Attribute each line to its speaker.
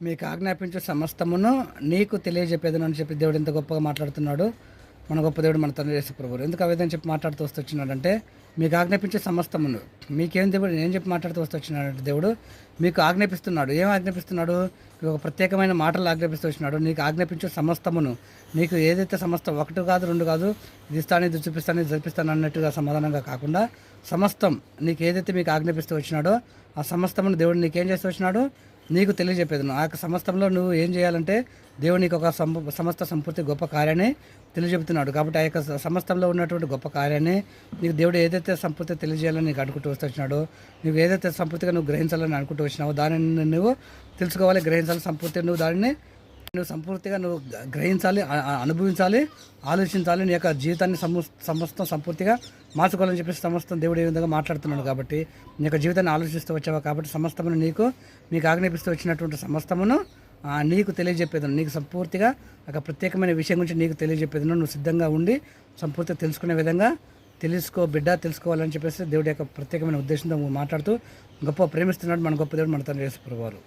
Speaker 1: మీకు ఆజ్ఞాపించు సమస్తమును నీకు తెలియజెప్పేదను అని చెప్పి దేవుడు ఎంత గొప్పగా మాట్లాడుతున్నాడు. మన గొప్ప దేవుడు మన తండ్రి యేసు ప్రభువు. ఎందుకు ఆ విధంగా చెప్పి మాట్లాడుతూ వస్తున్నాడంటే, మీకు ఆజ్ఞాపించే సమస్తమును మీకేం దేవుడు ఏం చెప్పి మాట్లాడుతూ వస్తున్నాడంటే, దేవుడు మీకు ఆజ్ఞాపిస్తున్నాడు. ఏం ఆజ్ఞాపిస్తున్నాడు? ఒక ప్రత్యేకమైన మాటలు ఆజ్ఞాపిస్తూ వచ్చినాడు. నీకు ఆజ్ఞాపించే సమస్తమును, నీకు ఏదైతే సమస్తం, ఒకటి కాదు రెండు కాదు, ఇది ఇస్తాను ఇది చూపిస్తాను ఇది జరిపిస్తాను అన్నట్టుగా సమాధానంగా కాకుండా, సమస్తం నీకు ఏదైతే మీకు ఆజ్ఞాపిస్తూ వచ్చినాడో ఆ సమస్తమును దేవుడు నీకేం చేస్తూ వచ్చినాడు, నీకు తెలియజెప్పేది. ఆ యొక్క సమస్తంలో నువ్వు ఏం చేయాలంటే, దేవుడు నీకు ఒక సమస్త సంపూర్తి గొప్ప కార్యాన్ని తెలియజెప్తున్నాడు. కాబట్టి ఆ యొక్క సమస్తంలో ఉన్నటువంటి గొప్ప కార్యాన్ని నీకు దేవుడు ఏదైతే సంపూర్తి తెలియజేయాలని నీకు అనుకుంటూ వస్తూ వచ్చినాడో, నువ్వు ఏదైతే సంపూర్తిగా నువ్వు గ్రహించాలని అనుకుంటూ వచ్చినావో దానిని నువ్వు తెలుసుకోవాలి, గ్రహించాలి. నువ్వు దానిని నువ్వు సంపూర్తిగా నువ్వు గ్రహించాలి, అనుభవించాలి, ఆలోచించాలి. నీ యొక్క జీవితాన్ని సమస్తం సంపూర్తిగా మార్చుకోవాలని చెప్పేసి సమస్తం దేవుడు ఏ విధంగా మాట్లాడుతున్నాడు. కాబట్టి నీ యొక్క జీవితాన్ని ఆలోచిస్తూ వచ్చావా కాబట్టి సమస్తమును మీకు ఆజ్ఞాపిస్తూ వచ్చినటువంటి సమస్తమును నీకు తెలియజెప్పేదను. నీకు సంపూర్తిగా ఒక ప్రత్యేకమైన విషయం గురించి నీకు తెలియజెప్పేదను. నువ్వు సిద్ధంగా ఉండి సంపూర్తిగా తెలుసుకునే విధంగా తెలుసుకోవాలని చెప్పేసి దేవుడి యొక్క ప్రత్యేకమైన ఉద్దేశంతో మాట్లాడుతూ గొప్ప ప్రేమిస్తున్నాడు మన గొప్ప దేవుడు మన తండ్రి యేసు ప్రభువు.